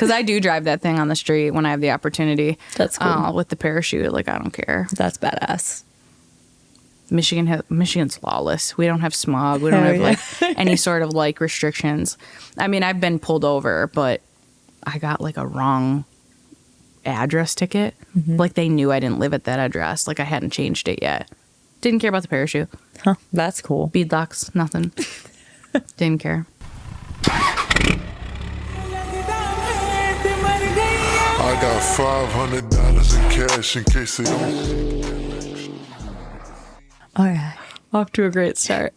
Because I do drive that thing on the street when I have the opportunity. That's cool. With the parachute. Like, I don't care. That's badass. Michigan's lawless. We don't have smog. We don't have like any sort of like restrictions. I mean, I've been pulled over, but I got like a wrong address ticket. Like they knew I didn't live at that address. Like I hadn't changed it yet. Didn't care about the parachute. Huh, that's cool. Beadlocks, nothing. Didn't care. I got $500 in cash in case they don't. All right. Off to a great start.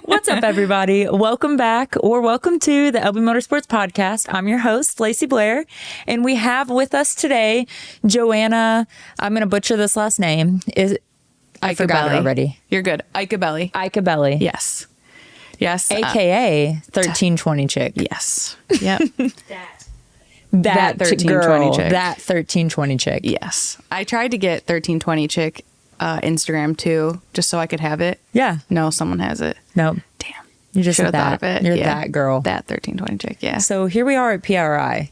What's up, everybody? Welcome back, or welcome to the LB Motorsports Podcast. I'm your host, Lacey Blair, and we have with us today JoAnna. I'm going to butcher this last name. I forgot it already. You're good. Iacobelli. Iacobelli. Yes. Yes. AKA 1320 chick. Yes. Yep. That 1320 girl. chick. That 1320 chick. Yes. I tried to get 1320 chick Instagram too, just so I could have it. Yeah. No, someone has it. Nope. Damn. You're just Should've that. thought of it. You're Yeah. that girl. That 1320 chick, yeah. So here we are at PRI.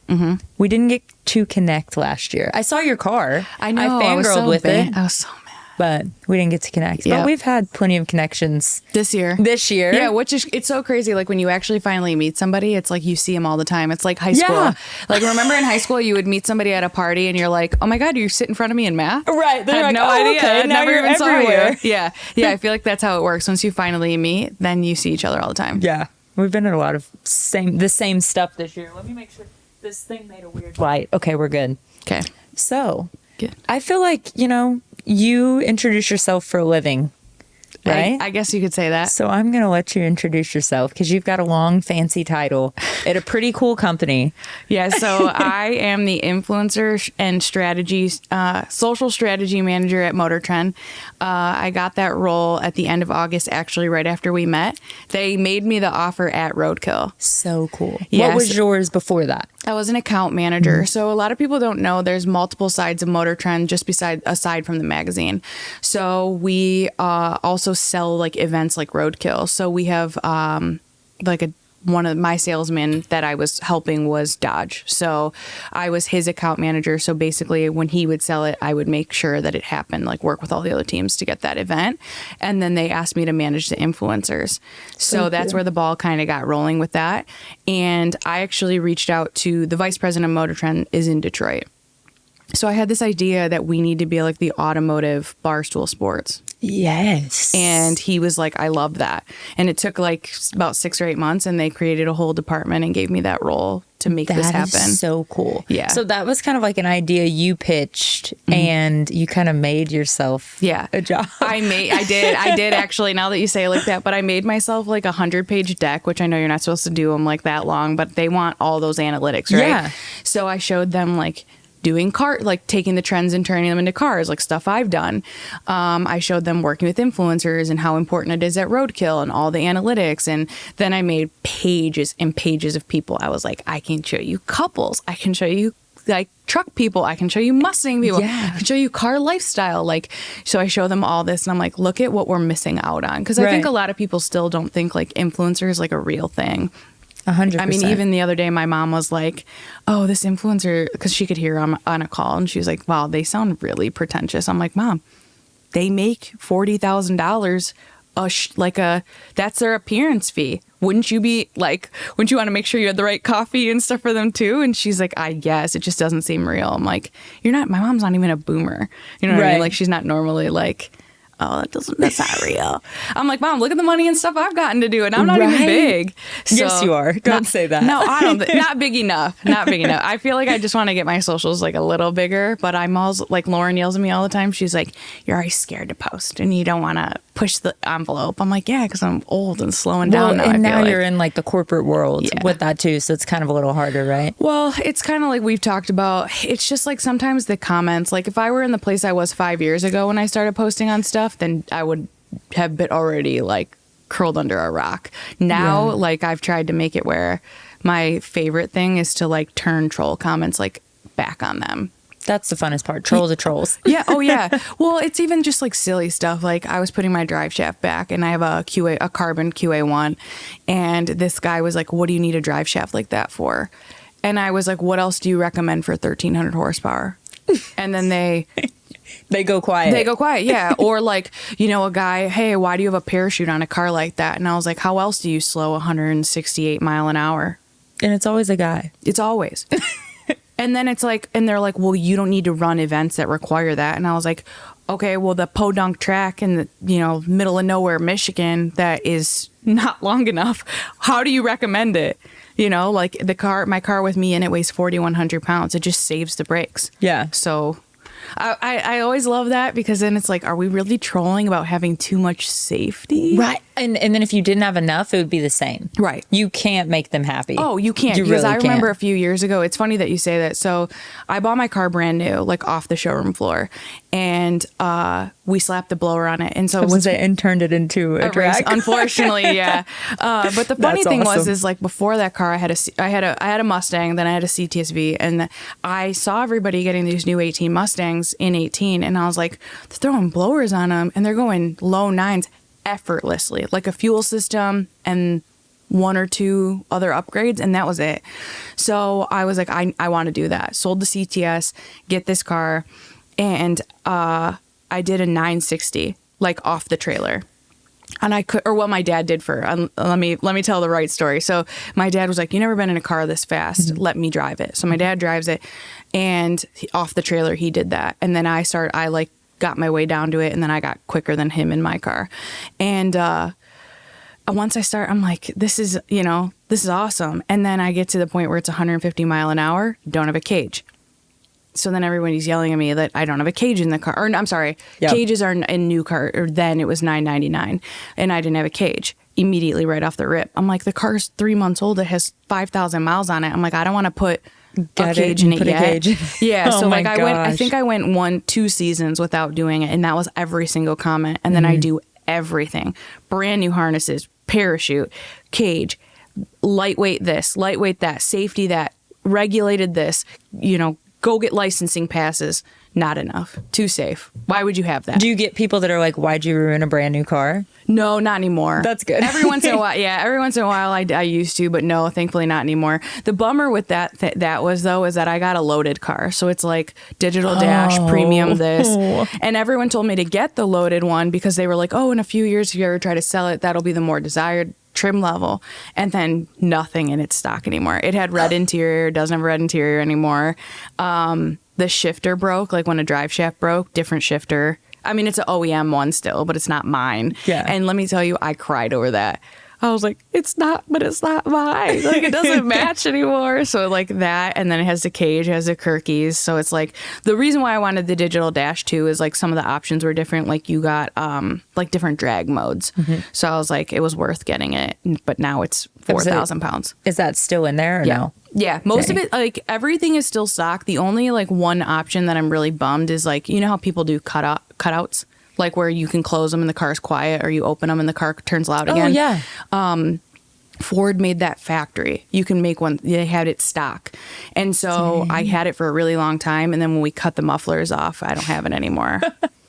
We didn't get to connect last year. I saw your car. I know. I was fangirled so with mad. it, I was so mad. but we didn't get to connect. Yep. But we've had plenty of connections This year. Yeah, which is, it's so crazy. Like when you actually finally meet somebody, it's like you see them all the time. It's like high school. Yeah. Like remember in high school, you would meet somebody at a party and you're like, oh my God, you sit in front of me in math? Right. They're I like, had no oh, idea. okay, I now never you're even saw everywhere. you. Yeah. Yeah. I feel like that's how it works. Once you finally meet, then you see each other all the time. Yeah. We've been in a lot of the same stuff this year. Let me make sure this thing made a weird light. Okay, we're good. Okay. So, Good. I feel like, you introduce yourself for a living, right? I guess you could say that. So I'm going to let you introduce yourself because you've got a long, fancy title at a pretty cool company. Yeah, so I am the influencer and social strategy manager at Motortrend. I got that role at the end of August, actually, right after we met. They made me the offer at Roadkill. So cool. Yes. What was yours before that? I was an account manager. So a lot of people don't know there's multiple sides of Motortrend aside from the magazine. So we also sell like events like Roadkill. So we have one of my salesmen that I was helping was Dodge. So I was his account manager. So basically when he would sell it, I would make sure that it happened, like work with all the other teams to get that event. And then they asked me to manage the influencers. So that's where the ball kind of got rolling with that. And I actually reached out to the vice president of Motortrend is in Detroit. So I had this idea that we need to be like the automotive Barstool Sports. Yes. And he was like, I love that. And it took like about 6 or 8 months and they created a whole department and gave me that role to make this happen. That is so cool. Yeah. So that was kind of like an idea you pitched and you kind of made yourself a job. I did actually, now that you say it like that, but I made myself like 100-page deck, which I know you're not supposed to do them like that long, but they want all those analytics, right? Yeah. So I showed them like doing taking the trends and turning them into cars, like stuff I've done. I showed them working with influencers and how important it is at Roadkill and all the analytics. And then I made pages and pages of people. I was like, I can show you couples. I can show you like truck people. I can show you Mustang people. Yeah. I can show you car lifestyle. So I show them all this and I'm like, look at what we're missing out on. Cause I think a lot of people still don't think like influencer is like a real thing. 100%. I mean, even the other day, my mom was like, oh, this influencer, because she could hear on a call, and she was like, wow, they sound really pretentious. I'm like, Mom, they make $40,000 that's their appearance fee. Wouldn't you want to make sure you had the right coffee and stuff for them too? And she's like, I guess it just doesn't seem real. I'm like, my mom's not even a boomer. You know what I mean? Like she's not normally like, oh, that's not real. I'm like, Mom, look at the money and stuff I've gotten to do, and I'm not even big. So, yes, you are. Don't say that. No, I don't. Not big enough. Not big enough. I feel like I just want to get my socials like a little bigger, but I'm also like, Lauren yells at me all the time. She's like, you're always scared to post and you don't want to push the envelope. I'm like, yeah, because I'm old and slowing down now. And I feel now like. you're in like the corporate world with that too, so it's kind of a little harder, right? Well, it's kind of like we've talked about. It's just like sometimes the comments, like if I were in the place I was 5 years ago when I started posting on stuff, then I would have been already like curled under a rock. Now, like I've tried to make it where my favorite thing is to like turn troll comments like back on them. That's the funnest part. Trolls are trolls. Yeah. Oh, yeah. Well, it's even just like silly stuff. Like I was putting my drive shaft back and I have a carbon QA1. And this guy was like, what do you need a drive shaft like that for? And I was like, what else do you recommend for 1,300 horsepower? And then they go quiet. They go quiet, yeah. Or like, you know, a guy, hey, why do you have a parachute on a car like that? And I was like, how else do you slow 168 mile an hour? And it's always a guy. It's always. And then it's like, and they're like, well, you don't need to run events that require that. And I was like, okay, well, the Podunk track in the, you know, middle of nowhere, Michigan, that is not long enough. How do you recommend it? You know, like my car with me in it weighs 4,100 pounds. It just saves the brakes. Yeah. So I always love that, because then it's like, are we really trolling about having too much safety? Right. And then if you didn't have enough, it would be the same. Right. You can't make them happy. Oh, you can't. You Because really I remember can't. a few years ago, it's funny that you say that. So I bought my car brand new, like off the showroom floor, and we slapped the blower on it. And so and turned it into a drag. race, unfortunately, yeah. But the funny That's thing awesome. was like before that car, I had a Mustang, then I had a CTSV, and I saw everybody getting these new 18 Mustangs in 18, and I was like, they're throwing blowers on them, and they're going low nines effortlessly, like a fuel system and one or two other upgrades, and that was it. So I was like, I want to do that. Sold the CTS, get this car, and I did a 960 like off the trailer. And I could, or what my dad did let me tell the right story. So my dad was like, you never been in a car this fast. Let me drive it. So my dad drives it, and off the trailer, he did that. And then I like got my way down to it, and then I got quicker than him in my car. And once I start, I'm like, this is awesome. And then I get to the point where it's 150 mile an hour, don't have a cage. So then everybody's yelling at me that I don't have a cage in the car. Or I'm sorry, cages are in new car, or then it was $9.99, and I didn't have a cage immediately right off the rip. I'm like, the car's 3 months old. It has 5,000 miles on it. I'm like, I don't want to put a cage in it yet. Yeah. Oh so like my I think I went 2 seasons without doing it, and that was every single comment. And then I do everything, brand new harnesses, parachute, cage, lightweight this, lightweight that, safety that, regulated this, you know, go get licensing passes. Not enough. Too safe. Why would you have that? Do you get people that are like, why'd you ruin a brand new car? No, not anymore. That's good. Every once in a while, yeah. Every once in a while, I used to, but no, thankfully not anymore. The bummer with that was that I got a loaded car, so it's like digital dash, premium this, and everyone told me to get the loaded one because they were like, oh, in a few years, if you ever try to sell it, that'll be the more desired trim level. And then nothing in its stock anymore. It had red interior, doesn't have red interior anymore. The shifter broke, like when a drive shaft broke, different shifter. I mean, it's an OEM one still, but it's not mine. Yeah. And let me tell you, I cried over that. I was like, it's not mine. Like, it doesn't match anymore. So like that, and then it has the cage, it has the Kirkies. So it's like, the reason why I wanted the digital dash too is like some of the options were different. Like you got like different drag modes. So I was like, it was worth getting it. But now it's 4,000 pounds. Is that still in there or no? Yeah, most of it, like everything is still stock. The only like one option that I'm really bummed is like, you know how people do cutouts? Like where you can close them and the car's quiet, or you open them and the car turns loud again. Oh, yeah. Ford made that factory. You can make one. They had it stock. And so I had it for a really long time. And then when we cut the mufflers off, I don't have it anymore.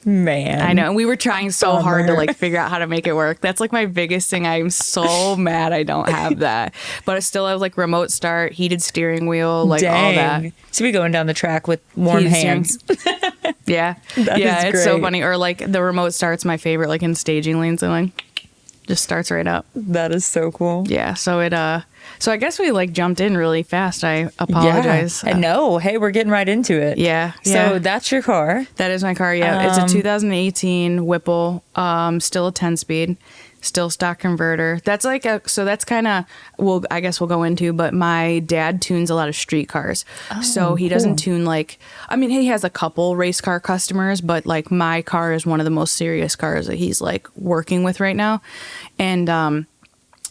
Man. I know. And we were trying so hard to Bummer. like figure out how to make it work. That's like my biggest thing. I'm so mad I don't have that. But I still have like remote start, heated steering wheel, like all that. So we going down the track with warm Heated hands. Yeah. That yeah, is it's so great. funny. Or like the remote start's my favorite, like in staging lanes, and like just starts right up. That is so cool. Yeah. So so I guess we like jumped in really fast. I apologize. Yeah. No, hey, we're getting right into it. Yeah. So that's your car. That is my car. Yeah. It's a 2018 Whipple, still a 10-speed. Still stock converter. That's like that's kind of, I guess we'll go into, but my dad tunes a lot of street cars. So he doesn't tune like, I mean, he has a couple race car customers, but like my car is one of the most serious cars that he's like working with right now. And,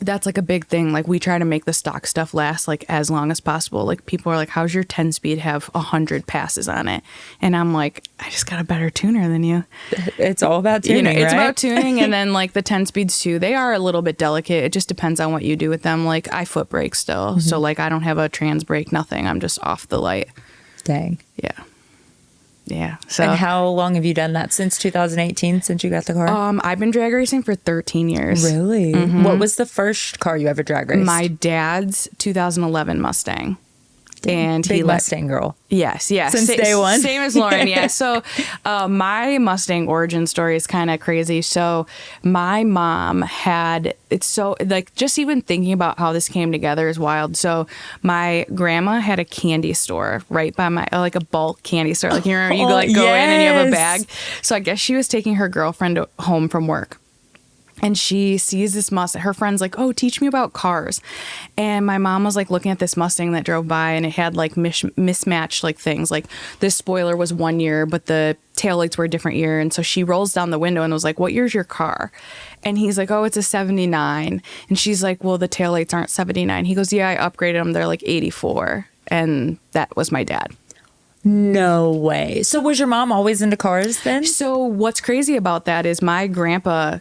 that's like a big thing. Like we try to make the stock stuff last like as long as possible. Like people are like, how's your 10-speed have 100 passes on it? And I'm like, I just got a better tuner than you. It's all about tuning, It's right? about tuning. And then like the 10-speeds too, they are a little bit delicate. It just depends on what you do with them. Like I foot brake still. So like I don't have a trans brake, nothing. I'm just off the light. Dang. Yeah. Yeah. So And how long have you done that? Since 2018, since you got the car? I've been drag racing for 13 years. Really? What was the first car you ever drag raced? My dad's 2011 Mustang. And Big Mustang girl. Yes. Since day one. Same as Lauren. Yeah. So my Mustang origin story is kind of crazy. So my mom it's so like, just even thinking about how this came together is wild. So my grandma had a candy store right by like a bulk candy store. Like, you remember you go in and you have a bag. So I guess she was taking her girlfriend home from work. And she sees this Mustang. Her friend's like, oh, teach me about cars. And my mom was like looking at this Mustang that drove by, and it had like mismatched like things. Like, this spoiler was 1 year, but the taillights were a different year. And so she rolls down the window and was like, what year's your car? And he's like, oh, it's a 79. And she's like, well, the taillights aren't 79. He goes, yeah, I upgraded them. They're like 84. And that was my dad. No way. So was your mom always into cars then? So what's crazy about that is my grandpa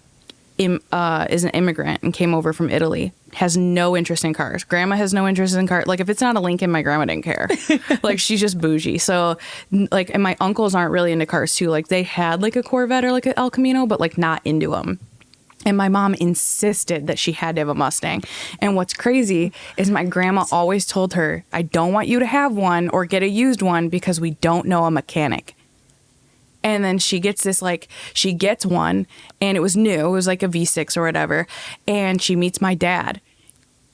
is an immigrant and came over from Italy, has no interest in cars. Grandma has no interest in cars. Like, if it's not a Lincoln, my grandma didn't care. Like, she's just bougie. So like, and my uncles aren't really into cars too. Like, they had like a Corvette or like an El Camino, but like not into them. And my mom insisted that she had to have a Mustang. And what's crazy is my grandma always told her, I don't want you to have one or get a used one because we don't know a mechanic. And then she gets one, and it was new. It was like a V6 or whatever. And she meets my dad,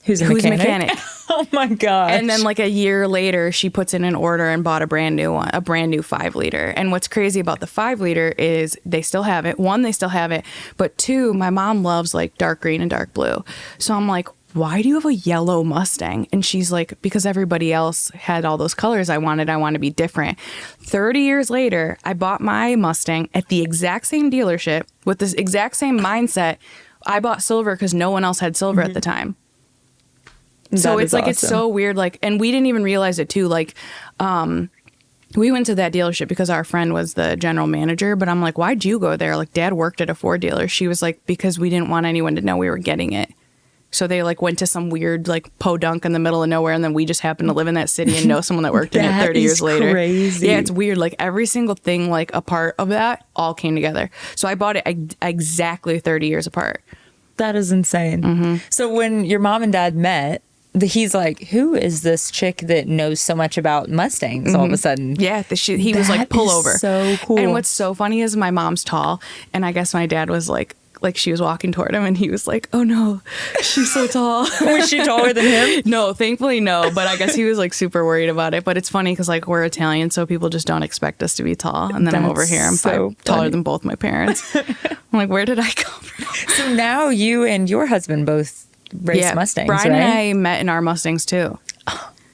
who's a mechanic. Oh my gosh. And then like a year later, she puts in an order and bought a brand new 5-liter. And what's crazy about the 5-liter is they still have it. One, they still have it. But two, my mom loves like dark green and dark blue. So I'm like, why do you have a yellow Mustang? And she's like, because everybody else had all those colors I want to be different. 30 years later, I bought my Mustang at the exact same dealership with this exact same mindset. I bought silver because no one else had silver at the time. So it's like, awesome. It's so weird. Like, and we didn't even realize it too. Like, we went to that dealership because our friend was the general manager, but I'm like, why'd you go there? Like, Dad worked at a Ford dealer. She was like, because we didn't want anyone to know we were getting it. So they like went to some weird like podunk in the middle of nowhere, and then we just happened to live in that city and know someone that worked in it 30 years later. Crazy. Yeah, it's weird. Like, every single thing, like a part of that all came together. So I bought it exactly 30 years apart. That is insane. Mm-hmm. So when your mom and dad met, he's like, who is this chick that knows so much about Mustangs all of a sudden? Yeah, he was like, pull over. So cool. And what's so funny is my mom's tall, and I guess my dad was like she was walking toward him, and he was like, oh no, she's so tall. Was she taller than him? No, thankfully no, but I guess he was like super worried about it. But it's funny because like, we're Italian, so people just don't expect us to be tall. And then I'm over here, I'm so taller than both my parents. I'm like, where did I come from? So now you and your husband both race Mustangs, Brian right? and I met in our Mustangs too.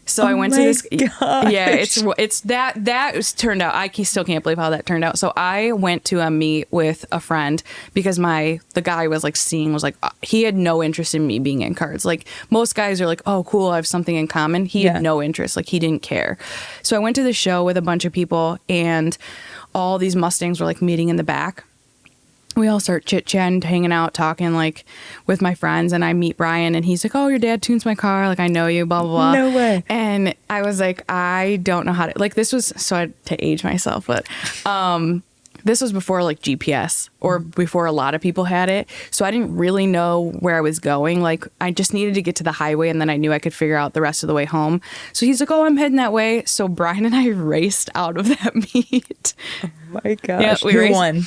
So I went to this. Gosh. Yeah, it's that was turned out. I still can't believe how that turned out. So I went to a meet with a friend because the guy was like he had no interest in me being in cars. Like, most guys are like, oh cool, I have something in common. He had no interest. Like, he didn't care. So I went to the show with a bunch of people, and all these Mustangs were like meeting in the back. We all start chit-chatting, hanging out, talking, like, with my friends. And I meet Brian, and he's like, oh, your dad tunes my car. Like, I know you, blah, blah, blah. No way. And I was like, I don't know how to, like, this was, so I had to age myself, but this was before, like, GPS, or before a lot of people had it. So I didn't really know where I was going. Like, I just needed to get to the highway, and then I knew I could figure out the rest of the way home. So he's like, oh, I'm heading that way. So Brian and I raced out of that meet. Oh, my gosh. Yeah, Who won?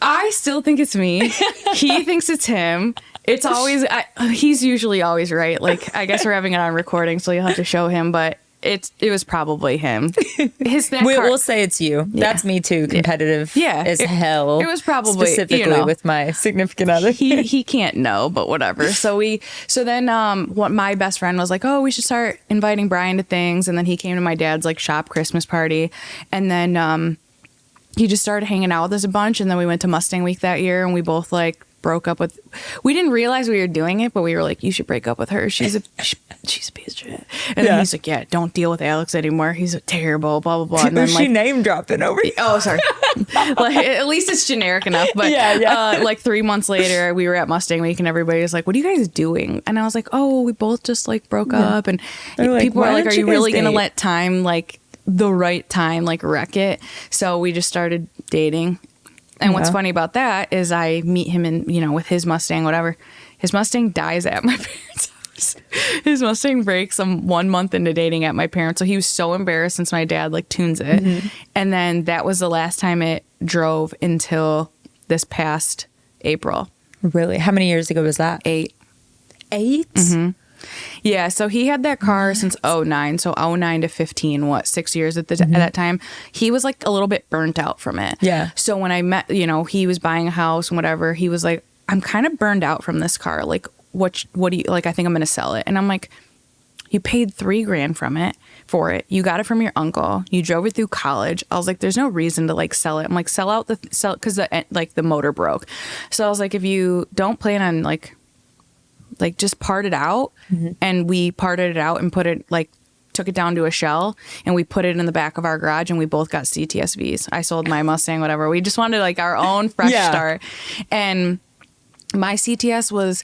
I still think it's me. He thinks it's him. It's always, he's usually always right. Like, I guess we're having it on recording, so you'll have to show him, but it was probably him. We'll say it's you. Yeah. That's me too. Competitive as hell. It was probably, specifically with my significant other. He can't know, but whatever. So then what my best friend was like, oh, we should start inviting Brian to things. And then he came to my dad's like shop Christmas party. And then, he just started hanging out with us a bunch, and then we went to Mustang Week that year, and we both like broke up with. We didn't realize we were doing it, but we were like, "You should break up with her. She's a piece of shit." And then he's like, "Yeah, don't deal with Alex anymore. He's terrible." Blah blah blah. And then she name dropping over. Oh, sorry. Like, at least it's generic enough. But like 3 months later, we were at Mustang Week, and everybody was like, "What are you guys doing?" And I was like, "Oh, we both just like broke up." And people were like, "Are you really gonna let time like?" the right time like wreck it? So we just started dating. And what's funny about that is I meet him in, with his Mustang, whatever. His Mustang dies at my parents' house. his Mustang breaks 1 month into dating at my parents. So he was so embarrassed since my dad like tunes it. And then that was the last time it drove until this past April. Really? How many years ago was that? 8. 8? Yeah, so he had that car since 09, so 09 to 15, 6 years at that time. He was like a little bit burnt out from it. Yeah. So when I met, he was buying a house and whatever, he was like, I'm kind of burned out from this car. Like, what do you, like, I think I'm going to sell it. And I'm like, you paid $3,000 for it. You got it from your uncle. You drove it through college. I was like, there's no reason to like sell it. I'm like, sell because the motor broke. So I was like, if you don't plan on like just part it out, and we parted it out and took it down to a shell and we put it in the back of our garage and we both got CTSVs. I sold my Mustang, whatever. We just wanted like our own fresh start. And my CTS was,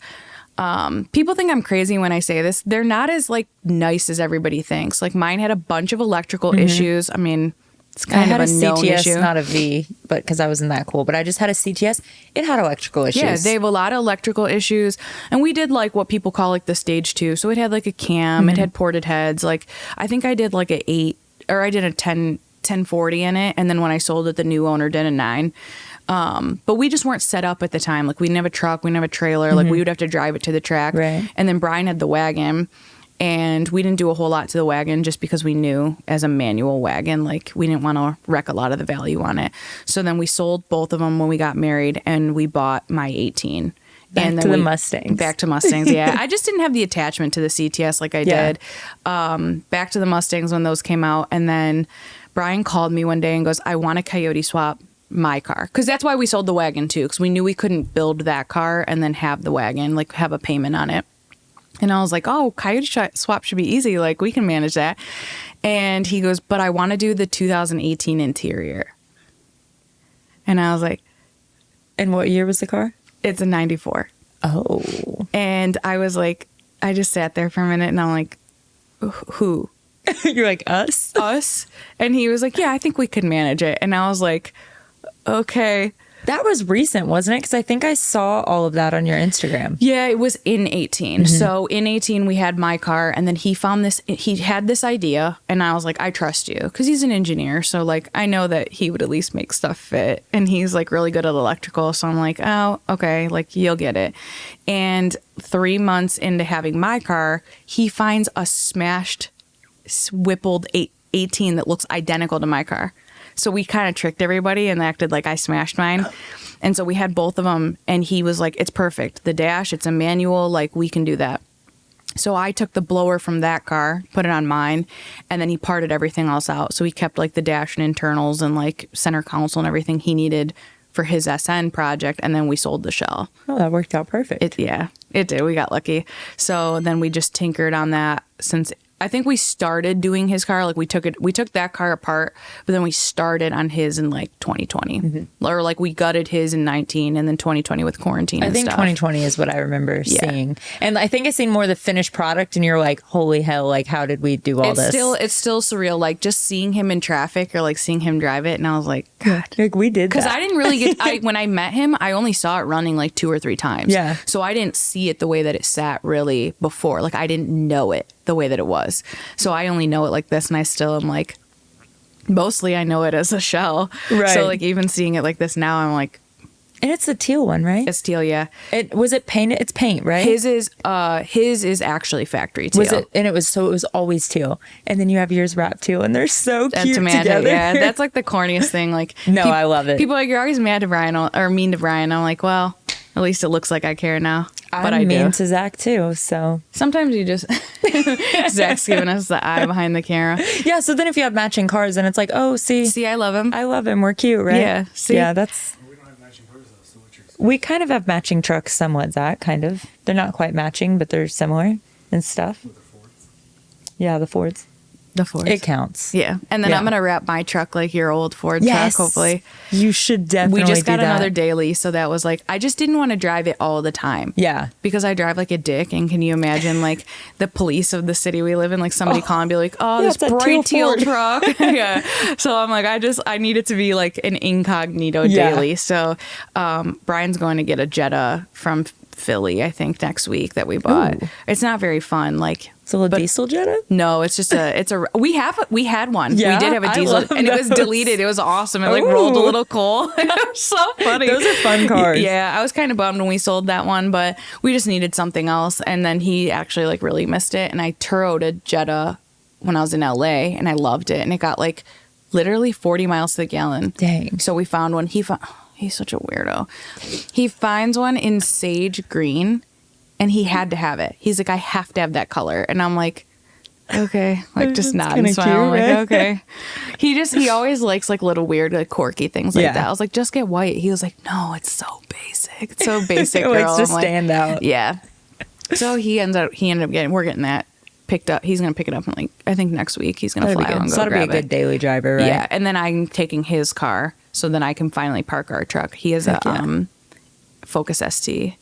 people think I'm crazy when I say this. They're not as like nice as everybody thinks. Like mine had a bunch of electrical issues. I mean, it's kind of a known CTS, issue. not a V, but because I wasn't that cool. But I just had a CTS. It had electrical issues. Yeah, they have a lot of electrical issues. And we did like what people call like the stage 2. So it had like a cam, it had ported heads. Like I think I did like a 8 or I did a 1040 in it. And then when I sold it, the new owner did a 9. But we just weren't set up at the time. Like we didn't have a truck, we didn't have a trailer. Like we would have to drive it to the track. Right. And then Brian had the wagon. And we didn't do a whole lot to the wagon just because we knew as a manual wagon, like we didn't want to wreck a lot of the value on it. So then we sold both of them when we got married and we bought my 18. Back to the Mustangs. Back to Mustangs, yeah. I just didn't have the attachment to the CTS like I did. Back to the Mustangs when those came out. And then Brian called me one day and goes, I want to coyote swap my car. Because that's why we sold the wagon too. Because we knew we couldn't build that car and then have the wagon, like have a payment on it. And I was like, oh, coyote swap should be easy. Like, we can manage that. And he goes, but I want to do the 2018 interior. And I was like. And what year was the car? It's a 94. Oh. And I was like, I just sat there for a minute and I'm like, who? You're like, us? Us? And he was like, yeah, I think we could manage it. And I was like, okay. That was recent, wasn't it? Because I think I saw all of that on your Instagram. Yeah, it was in 18. So in 18, we had my car, and then he had this idea, and I was like, I trust you, because he's an engineer. So, like, I know that he would at least make stuff fit. And he's, like, really good at electrical. So I'm like, oh, okay, like, you'll get it. And 3 months into having my car, he finds a smashed, whippled 18 that looks identical to my car. So we kind of tricked everybody and acted like I smashed mine. And so we had both of them. And he was like, it's perfect. The dash, it's a manual. Like, we can do that. So I took the blower from that car, put it on mine. And then he parted everything else out. So he kept like the dash and internals and like center console and everything he needed for his SN project. And then we sold the shell. Oh, that worked out perfect. It did. We got lucky. So then we just tinkered on that since I think we started doing his car. Like we took that car apart, but then we started on his in like 2020, or like we gutted his in 19, and then 2020 with quarantine. I think stuff. 2020 is what I remember seeing, and I think I seen more of the finished product, and you're like, holy hell! Like, how did we do all this? It's still surreal. Like just seeing him in traffic or like seeing him drive it, and I was like, God, like we did because I didn't really get. When I met him, I only saw it running like 2 or 3 times. Yeah, so I didn't see it the way that it sat really before. Like I didn't know it the way that it was. So I only know it like this, and I still am like, mostly I know it as a shell. Right. So like even seeing it like this now, I'm like, and it's the teal one, right? It's teal, yeah. Was it painted? It's paint, right? His is actually factory teal. Was it? And it was always teal. And then you have yours wrapped teal, and they're so cute together. Yeah, that's like the corniest thing. Like no, I love it. People are like, you're always mad to Brian or mean to Brian. I'm like, well, at least it looks like I care now. But I'm mean to Zach too, so sometimes you just Zach's giving us the eye behind the camera. Yeah, so then if you have matching cars, then it's like, oh, see, I love him. We're cute, right? Yeah, see, yeah, that's. We don't have matching cars though, so what's yours? We kind of have matching trucks, somewhat. Zach, kind of. They're not quite matching, but they're similar and stuff. With the Fords? Yeah, the Fords. The Fords. It counts. Yeah. And then I'm going to wrap my truck like your old Ford truck, hopefully. You should definitely We just got do that. another daily, so that was like, I just didn't want to drive it all the time. Yeah. Because I drive like a dick, and can you imagine like the police of the city we live in, like somebody calling and be like, oh, this bright teal truck. Yeah. So I'm like, I need it to be like an incognito daily. So Brian's going to get a Jetta from Philly, I think, next week that we bought. Ooh. It's not very fun. Like, It's a little diesel Jetta? no, it's just we had one. Yeah? We did have a I diesel, love and it was those. deleted. It was awesome. It like rolled a Ooh. little coal. It was so funny. Those are fun cars. Yeah, I was kind of bummed when we sold that one, but we just needed something else. And then he actually like really missed it. And I turoed a Jetta when I was in LA, and I loved it. And it got like literally 40 miles to the gallon. Dang. So we found one. He's such a weirdo. He finds one in sage green, and he had to have it. He's like, I have to have that color. And I'm like, okay, like just nod and smile. I'm like, okay. He always likes like little weird, like quirky things like that. I was like, just get white. He was like, no, it's so basic. It's so basic. It likes girl. to I'm like, stand out. Yeah. So we're getting that picked up. He's gonna pick it up in like I think next week. He's gonna fly out and go So that'll grab be a good daily driver, right? Yeah, and then I'm taking his car, so then I can finally park our truck. He has a Focus ST.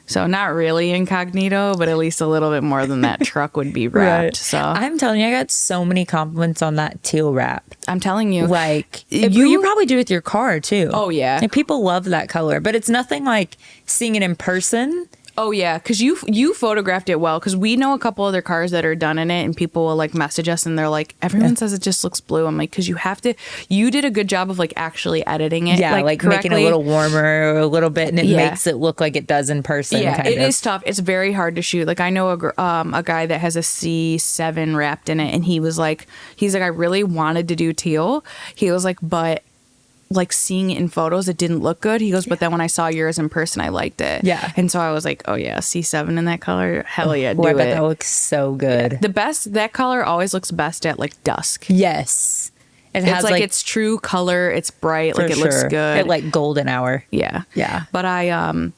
So not really incognito, but at least a little bit more than that truck would be wrapped. Right. So I'm telling you, I got so many compliments on that teal wrap. I'm telling you, Like you probably do with your car too. Oh, yeah. And people love that color, but it's nothing like seeing it in person. oh yeah, because you photographed it well. Because we know a couple other cars that are done in it, and people will like message us, and they're like, everyone says it just looks blue. I'm like, because you did a good job of like actually editing it. Yeah, like making it a little warmer a little bit, and it Yeah. makes it look like it does in person. Yeah, kind it of. is tough. It's very hard to shoot. Like I know a guy that has a C7 wrapped in it, and he's like, I really wanted to do teal. He was like, but like seeing it in photos, it didn't look good. He goes, but then when I saw yours in person, I liked it. Yeah. And so I was like, oh yeah, C7 in that color, hell yeah, do I bet it. that looks so good. That color always looks best at like dusk. Yes, it has It's like its true color. It's bright. for Like it looks sure. good. At like golden hour. Yeah. Yeah. But I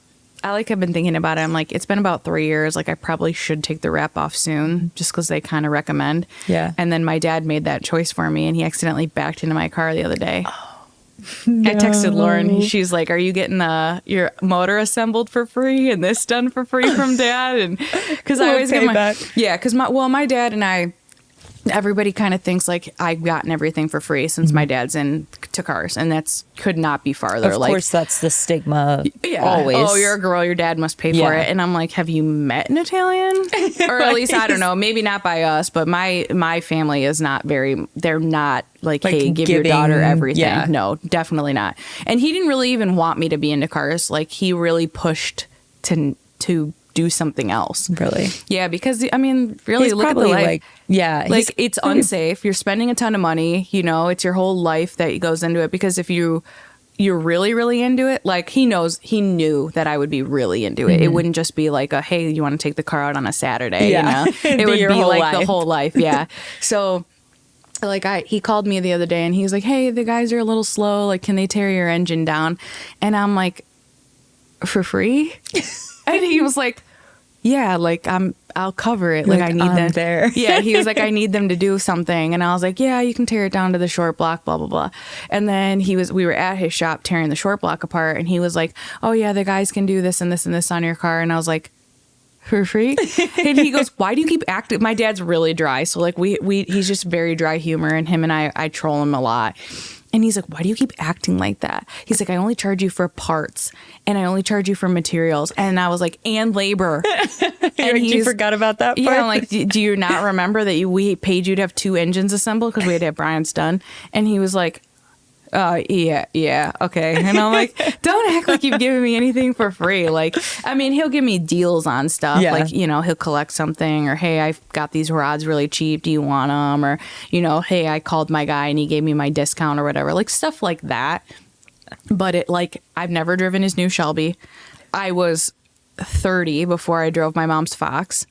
like have been thinking about it. I'm like, it's been about 3 years. Like I probably should take the wrap off soon just because they kind of recommend. Yeah. And then my dad made that choice for me, and he accidentally backed into my car the other day. I texted Lauren. She's like, are you getting your motor assembled for free and this done for free from dad? And because I always get because my dad and I, everybody kind of thinks like I've gotten everything for free since my dad's into cars, and that's could not be farther. Of course, that's the stigma. Yeah. Always. Oh, you're a girl. Your dad must pay for it. And I'm like, have you met an Italian? Or at least, I don't know, maybe not by us, but my family is not they're not like hey, give your daughter everything. Yeah. No, definitely not. And he didn't really even want me to be into cars. Like he really pushed to do something else. Really? Yeah, because I mean, really He's look at the probably life. like, yeah. Like it's unsafe. You're spending a ton of money, it's your whole life that goes into it, because if you're really, really into it, like he knew that I would be really into it. It wouldn't just be like hey, you want to take the car out on a Saturday, Yeah. It would be like life. the whole life. Yeah. So like he called me the other day and he was like, hey, the guys are a little slow. Like, can they tear your engine down? And I'm like, for free? And he was like, yeah, like I'll cover it. Like I need them there. Yeah, he was like, I need them to do something. And I was like, yeah, you can tear it down to the short block, blah, blah, blah. And then we were at his shop tearing the short block apart, and he was like, oh yeah, the guys can do this and this and this on your car. And I was like, for free? And he goes, why do you keep acting? My dad's really dry. So like he's just very dry humor, and him and I troll him a lot. And he's like, why do you keep acting like that? He's like, I only charge you for parts, and I only charge you for materials. And I was like, and labor. And you forgot about that part? Yeah, I'm like, do you not remember that we paid you to have 2 engines assembled because we had to have Brian's done? And he was like, yeah, okay. And I'm like, don't act like you've given me anything for free. Like, I mean, he'll give me deals on stuff. Yeah. Like, he'll collect something, or hey, I've got these rods really cheap. Do you want them? Or, hey, I called my guy and he gave me my discount or whatever. Like stuff like that. But I've never driven his new Shelby. I was 30 before I drove my mom's Fox.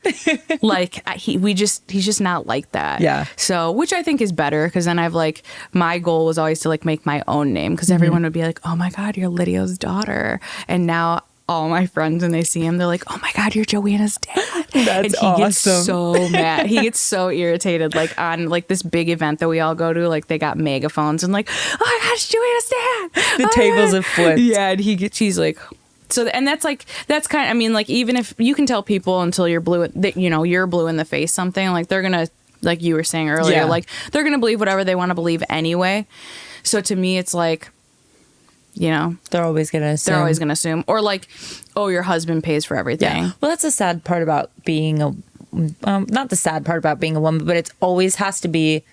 Like he's just not like that. Yeah. So, which I think is better, because then I've like, my goal was always to like make my own name, because everyone would be like, oh my God, you're Lydia's daughter. And now all my friends, when they see him, they're like, oh my God, you're JoAnna's dad. That's and he awesome. gets so mad. He gets so irritated. Like on like this big event that we all go to, like they got megaphones and like, oh my gosh, JoAnna's dad. The tables have flipped. Yeah, and he's like, so, and that's kind of, I mean, like, even if you can tell people until you're blue, that, you're blue in the face, something like they're going to, like you were saying earlier, like they're going to believe whatever they want to believe anyway. So to me, it's like, They're always going to assume. They're always going to assume. Or like, oh, your husband pays for everything. Yeah. Well, that's the sad part about being not the sad part about being a woman, but it always has to be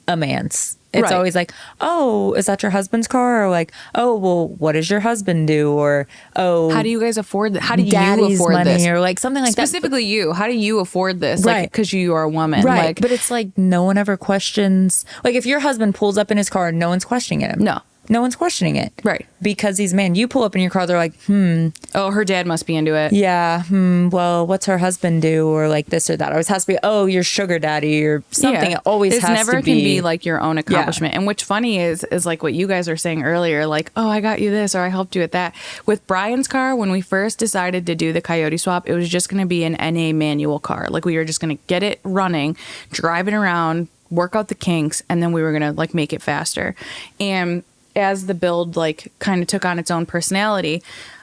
a man's. It's always like, oh, is that your husband's car? Or like, oh, well, what does your husband do? Or, oh, how do you guys afford that? How do Daddy's you afford money this? Or like something like Specifically that. you. How do you afford this? Right. Like, because you are a woman. Right. Like, but it's like no one ever questions. Like if your husband pulls up in his car, no one's questioning him. No one's questioning it. Right. Because he's man. You pull up in your car, they're like, oh, her dad must be into it. yeah, well, what's her husband do? Or like this or that. It always has to be, oh, your sugar daddy or something. Yeah. It always it's has never to be. can be like your own accomplishment. And what's funny is like what you guys were saying earlier, like, oh, I got you this or I helped you with that. With Brian's car, when we first decided to do the Coyote swap, it was just going to be an NA manual car. Like we were just going to get it running, drive it around, work out the kinks, and then we were going to like make it faster. And as the build like kind of took on its own personality,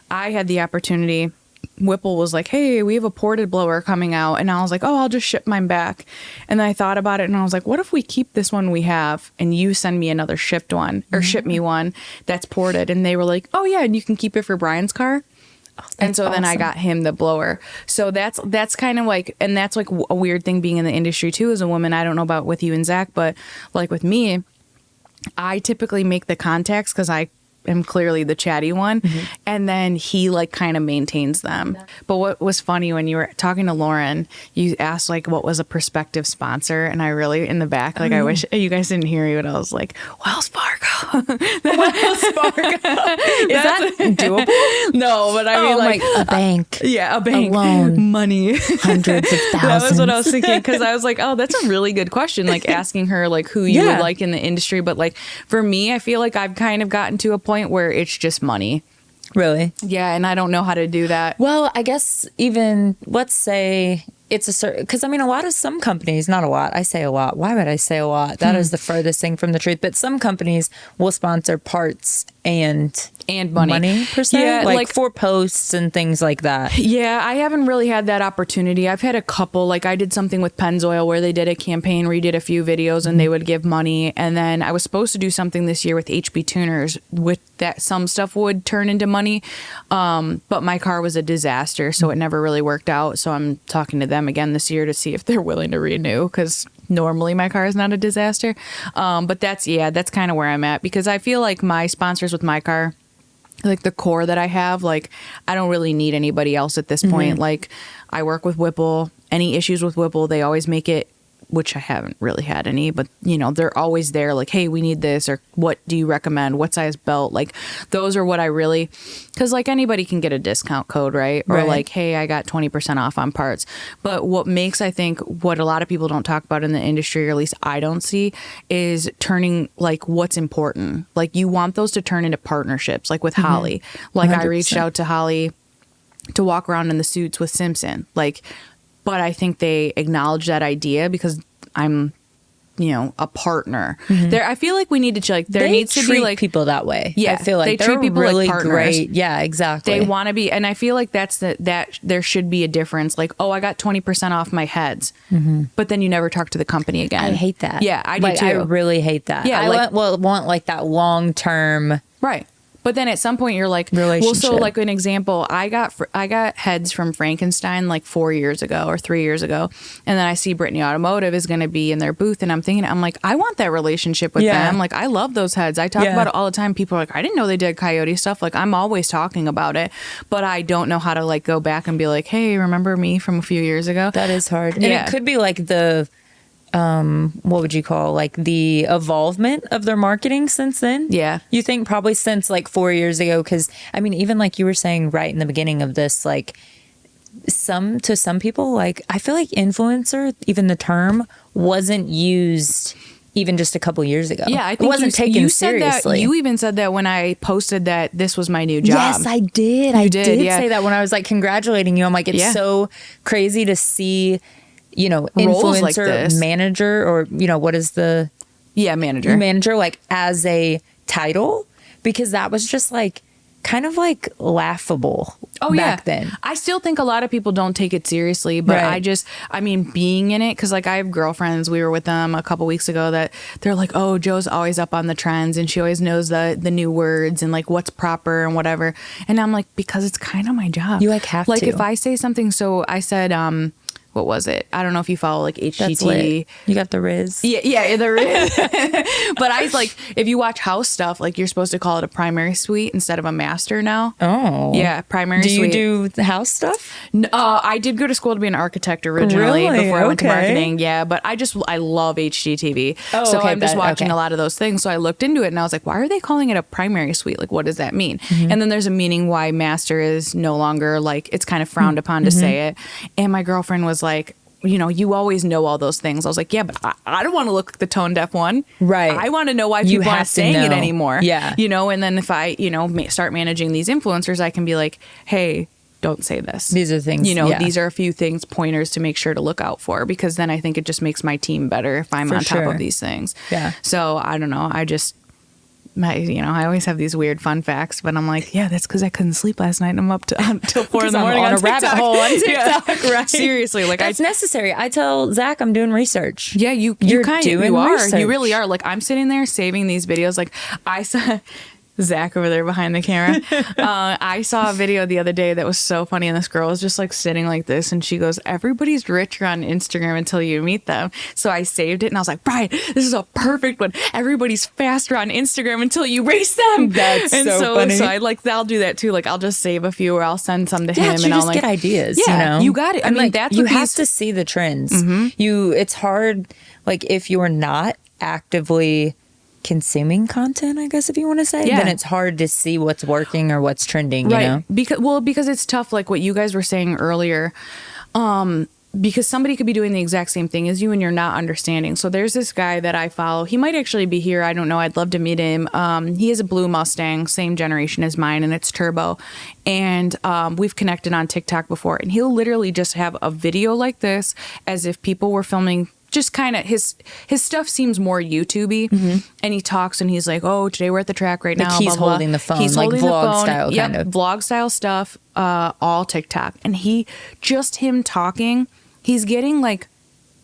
I had the opportunity. Whipple was like, hey, we have a ported blower coming out. And I was like, oh, I'll just ship mine back. And then I thought about it and I was like, what if we keep this one we have and you send me another shipped one or ship me one that's ported? And they were like, oh yeah, and you can keep it for Brian's car. And so then I got him the blower. So that's kind of like, and that's like a weird thing being in the industry too as a woman. I don't know about with you and Zach, but like with me, I typically make the contacts because I am clearly the chatty one. And then he like kind of maintains them. But what was funny when you were talking to Lauren, you asked like what was a prospective sponsor. And I really in the back, like I wish you guys didn't hear me, but I was like, Wells Fargo. Wells Fargo. Is that doable? No, but I mean like a bank. Yeah, a bank. A loan. Money. Hundreds of thousands. That was what I was thinking because I was like, oh, that's a really good question. Like asking her like who you would like in the industry. But like for me, I feel like I've kind of gotten to a point where it's just money. Really? Yeah, and I don't know how to do that. Well, I guess even let's say it's a certain, because I mean, some companies, not a lot. I say a lot. Why would I say a lot? That is the furthest thing from the truth. But some companies will sponsor parts and money per se, Yeah, like for posts and things like that. Yeah, I haven't really had that opportunity. I've had a couple, like I did something with Pennzoil where they did a campaign where you did a few videos and they would give money. And then I was supposed to do something this year with HB Tuners with that some stuff would turn into money. But my car was a disaster, so it never really worked out. So I'm talking to them again this year to see if they're willing to renew because normally my car is not a disaster. But that's kind of where I'm at because I feel like my sponsors with my car, like the core that I have, like I don't really need anybody else at this point. Like I work with Whipple. Any issues with Whipple, they always make it, which I haven't really had any, but you know, they're always there like, hey, we need this, or what do you recommend? What size belt? Like those are what I really, because like anybody can get a discount code, right? Or like, hey, I got 20% off on parts. But what makes, I think, what a lot of people don't talk about in the industry, or at least I don't see, is turning like what's important. Like you want those to turn into partnerships, like with Holly. Like 100%. I reached out to Holly to walk around in the suits with Simpson. Like, but I think they acknowledge that idea because I'm, you know, a partner. There, I feel like we need to there needs to be like people that way. Yeah, I feel like they treat people really like partners. Great. Yeah, exactly. They want to be, and I feel like that there should be a difference. Like, oh, I got 20% off my heads, but then you never talk to the company again. I hate that. Yeah, I do too. I really hate that. Yeah, I want like that long term. Right. But then at some point you're like, well, so like an example, I got heads from Frankenstein like 4 years ago or 3 years ago. And then I see Brittany Automotive is going to be in their booth. And I'm like, I want that relationship with them. Like, I love those heads. I talk about it all the time. People are like, I didn't know they did Coyote stuff. Like, I'm always talking about it. But I don't know how to like go back and be like, hey, remember me from a few years ago? That is hard. And it could be like the... what would you call like the evolvement of their marketing since then? Yeah. You think probably since like 4 years ago? Because I mean, even like you were saying right in the beginning of this, like some people, like I feel like influencer, even the term wasn't used even just a couple years ago. Yeah, I think it wasn't taken seriously. You even said that when I posted that this was my new job. Yes, I did. I did say that when I was like congratulating you. I'm like, it's so crazy to see, you know, influencer like manager, or, you know, what is the manager like as a title, because that was just like kind of like laughable back then. I still think a lot of people don't take it seriously, but I mean, being in it, because like I have girlfriends, we were with them a couple weeks ago, that they're like, oh, Jo's always up on the trends and she always knows the new words and like what's proper and whatever. And I'm like, because it's kind of my job. You like have like to. If I say something, so I said, what was it? I don't know if you follow like HGTV. You got the Riz. Yeah, the Riz. But I like, if you watch house stuff, like you're supposed to call it a primary suite instead of a master now. Oh. Yeah, primary suite. Do you do the house stuff? I did go to school to be an architect originally before I went to marketing. Yeah, but I love HGTV. Oh, so okay, I'm just watching a lot of those things. So I looked into it and I was like, why are they calling it a primary suite? Like, what does that mean? And then there's a meaning why master is no longer like, it's kind of frowned upon to say it. And my girlfriend was like, you know, you always know all those things. I was like, yeah, but I don't want to look like the tone deaf one. Right. I want to know why people aren't saying it anymore. Yeah. You know, and then if I, you know, start managing these influencers, I can be like, hey, don't say this. These are things, you know, these are a few things, pointers to make sure to look out for, because then I think it just makes my team better if I'm on top of these things. Yeah. So I don't know. I always have these weird fun facts, but I'm like, yeah, that's because I couldn't sleep last night and I'm up until 4 in the morning on a TikTok. rabbit hole on TikTok. Right? Seriously, like that's necessary. I tell Zach I'm doing research. Yeah, you are. You really are. Like I'm sitting there saving these videos. Like I saw Zach over there behind the camera. I saw a video the other day that was so funny, and this girl was just like sitting like this, and she goes, everybody's richer on Instagram until you meet them. So I saved it and I was like, Brian, this is a perfect one. Everybody's faster on Instagram until you race them. That's so funny. So I'll do that too. Like I'll just save a few or I'll send some to him, and I'll just like get ideas. Yeah, you know? you got it. I mean, like, that's you what have to see the trends. It's hard. Like if you're not actively consuming content, I guess, if you want to say, then it's hard to see what's working or what's trending, you know? Because it's tough, like what you guys were saying earlier, because somebody could be doing the exact same thing as you and you're not understanding. So there's this guy that I follow. He might actually be here. I don't know. I'd love to meet him. He has a blue Mustang, same generation as mine, and it's turbo. And we've connected on TikTok before, and he'll literally just have a video like this as if people were filming. Just kind of his stuff seems more YouTube-y, and he talks and he's like, oh, today we're at the track right now. Like he's holding the phone, he's like holding vlog the phone. style kind of. Vlog style stuff, all TikTok. And him talking, he's getting like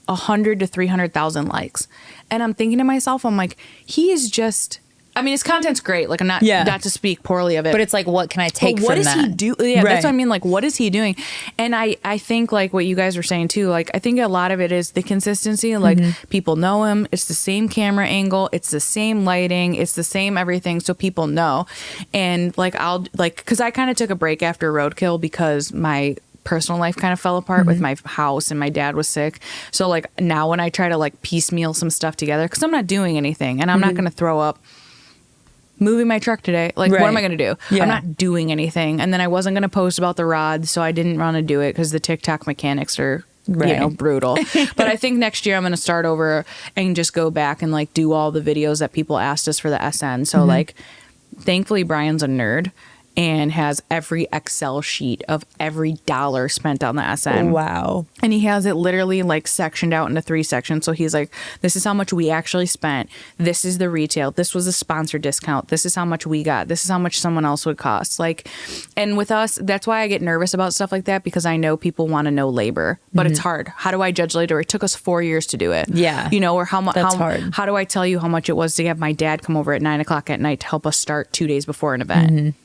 100 to 300,000 likes. And I'm thinking to myself, I'm like, he is just... I mean, his content's great. Like, I'm not to speak poorly of it. But it's like, what can I take from that? What does he do? Yeah, that's what I mean. Like, what is he doing? And I think, like, what you guys were saying, too, like, I think a lot of it is the consistency. Like, people know him. It's the same camera angle. It's the same lighting. It's the same everything. So people know. And, like, because I kind of took a break after Roadkill because my personal life kind of fell apart with my house and my dad was sick. So, like, now when I try to, like, piecemeal some stuff together, because I'm not doing anything and I'm not going to throw up moving my truck today. Like, what am I going to do? Yeah. I'm not doing anything. And then I wasn't going to post about the rods, so I didn't want to do it because the TikTok mechanics are, brutal. But I think next year I'm going to start over and just go back and, like, do all the videos that people asked us for the SN. So, like, thankfully Brian's a nerd and has every Excel sheet of every dollar spent on the SN. Wow. And he has it literally like sectioned out into 3 sections. So he's like, this is how much we actually spent. This is the retail. This was a sponsor discount. This is how much we got. This is how much someone else would cost. Like, and with us, that's why I get nervous about stuff like that, because I know people want to know labor, but it's hard. How do I judge labor? It took us 4 years to do it. Yeah. You know, or how hard. How do I tell you how much it was to have my dad come over at 9:00 at night to help us start 2 days before an event?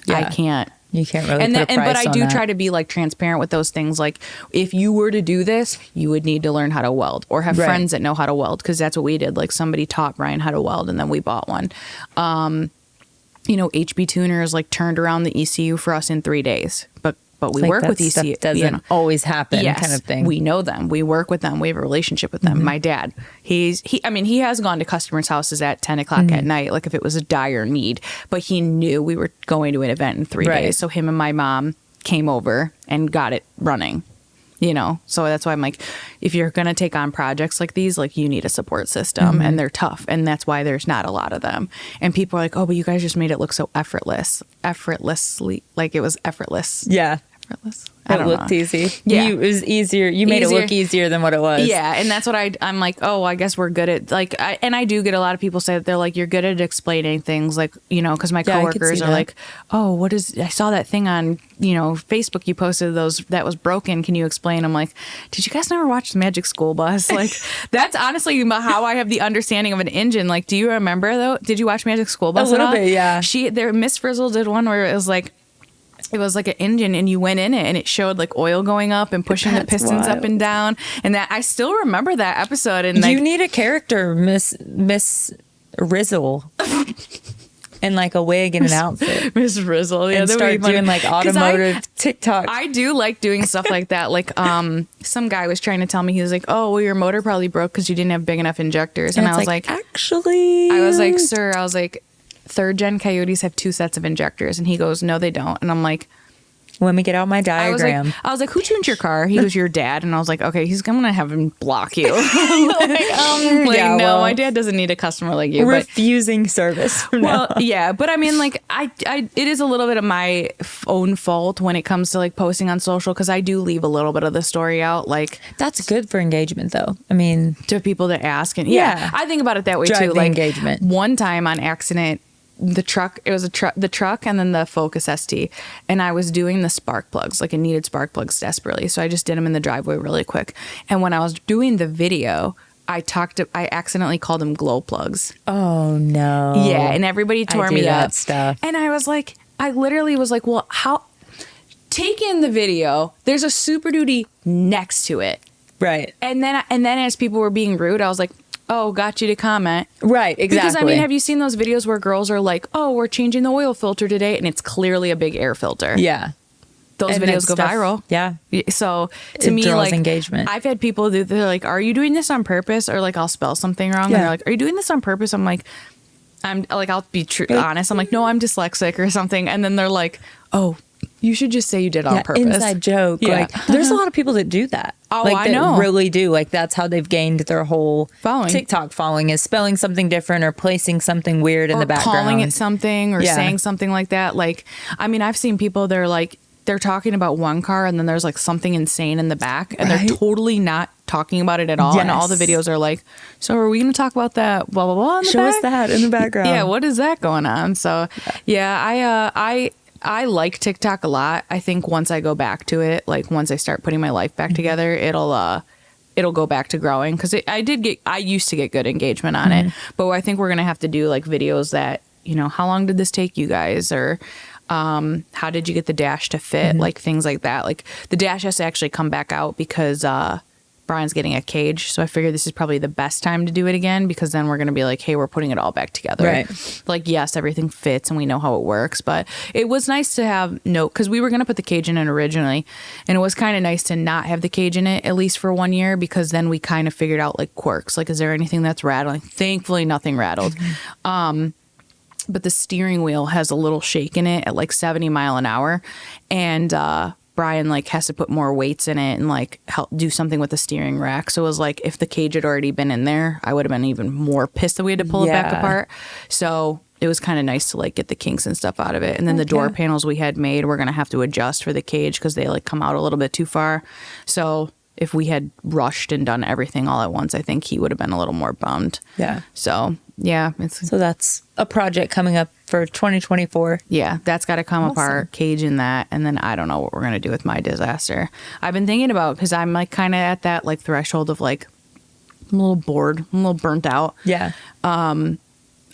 Yeah. I can't. You can't really put a price but I do on that. try to be like transparent with those things. Like, if you were to do this, you would need to learn how to weld or have friends that know how to weld, because that's what we did. Like, somebody taught Brian how to weld and then we bought one. HB Tuners like turned around the ECU for us in 3 days, but we like work with ECU. Doesn't always happen, kind of thing. We know them. We work with them. We have a relationship with them. My dad, he has gone to customers' houses at 10:00 at night, like if it was a dire need, but he knew we were going to an event in 3 days. So him and my mom came over and got it running. So that's why I'm like, if you're going to take on projects like these, like, you need a support system, and they're tough. And that's why there's not a lot of them. And people are like, oh, but you guys just made it look so effortlessly, like it was effortless. Yeah. effortless. I It don't looked know. easy. Yeah. It was easier. You made it look easier than what it was. Yeah, and that's what I'm like, oh, I guess we're good at, like, I do get a lot of people say that they're like, you're good at explaining things, like, you know, because my Yeah, I could coworkers see are that. like, oh, I saw that thing on, you know, Facebook you posted that was broken. Can you explain? I'm like, did you guys never watch the Magic School Bus? Like, that's honestly how I have the understanding of an engine. Like, do you remember, though? Did you watch Magic School Bus A little at all? bit, yeah. Miss Frizzle did one where it was like an engine and you went in it and it showed like oil going up and pushing the That's pistons up wild. and down, and that I still remember that episode. And like, You need a character, Miss Rizzle, in like a wig and an outfit. Miss Rizzle, yeah, And that would be start funny. doing like 'Cause automotive TikTok. I do like doing stuff like that. Like, some guy was trying to tell me, he was like, "Oh, well, your motor probably broke because you didn't have big enough injectors." And I it's was like, actually, I was like, "Sir," I was like, "third gen Coyotes have 2 sets of injectors," and he goes, "No, they don't." And I'm like, let me get out my diagram. I was like, "Who tuned your car?" He goes, "Your dad." And I was like, "Okay, he's gonna have him block you." Yeah, no, well, my dad doesn't need a customer like you. But refusing service. From now well, yeah, but I mean, like, it is a little bit of my own fault when it comes to like posting on social, because I do leave a little bit of the story out, like, That's good for engagement, though. I mean, to people that ask. And Yeah. I think about it that way Drive too. the Like, engagement. one time on accident, the truck and then the Focus ST, and I was doing the spark plugs, like, I needed spark plugs desperately, so I just did them in the driveway really quick. And when I was doing the video, I accidentally called them glow plugs. oh no. Yeah, and everybody tore do me that up. stuff. And I literally was like, well, how? Take in the video. There's a Super Duty next to it, Right. and then as people were being rude, I was like, oh, got you to comment. Right. Exactly. Because I mean, have you seen those videos where girls are like, oh, we're changing the oil filter today, and it's clearly a big air filter? Yeah. Those And videos that go stuff- viral. Yeah. So to It me, draws like, engagement. I've had people they're like, "Are you doing this on purpose?" Or like, I'll spell something wrong, Yeah. and they're like, "Are you doing this on purpose?" I'm like, I'll be honest. I'm like, no, I'm dyslexic or something, and then they're like, "Oh, you should just say you did it on purpose." Inside joke. Yeah. Like, there's a lot of people that do that. Oh, like, I that know. really do. Like, that's how they've gained their whole Following. TikTok following, is spelling something different or placing something weird in or the background. calling it something or Yeah. saying something like that. Like, I mean, I've seen people, they're talking about one car and then there's like something insane in the back, and Right. they're totally not talking about it at all. And all the Yes. videos are like, so are we going to talk about that? Blah, blah, blah. In the Show us back? that in the background. Yeah. What is that going on? So yeah, I like TikTok a lot. I think once I go back to it, like once I start putting my life back together, it'll go back to growing, because I used to get good engagement on it, but I think we're gonna have to do like videos that, you know, how long did this take you guys, or how did you get the dash to fit, like things like that. Like, the dash has to actually come back out because Brian's getting a cage, so I figured this is probably the best time to do it again, because then we're going to be like, hey, we're putting it all back together. Right. Like, yes, everything fits and we know how it works, but it was nice to have because we were going to put the cage in it originally, and it was kind of nice to not have the cage in it, at least for 1 year, because then we kind of figured out like quirks, like, is there anything that's rattling? Thankfully, nothing rattled. But the steering wheel has a little shake in it at like 70 mile an hour, and Brian like has to put more weights in it and like help do something with the steering rack. So it was like, if the cage had already been in there, I would have been even more pissed that we had to pull it back Yeah. apart. So it was kind of nice to like get the kinks and stuff out of it. And then the door panels we had made, we're going to have to adjust for the cage because they like come out a little bit too far. So if we had rushed and done everything all at once, I think he would have been a little more bummed. Yeah. So yeah, it's So that's a project coming up for 2024. yeah, that's got to come apart, cage in that, and then I don't know what we're gonna do with my disaster. I've been thinking about, because I'm like kind of at that like threshold of like, I'm a little bored, I'm a little burnt out. Yeah.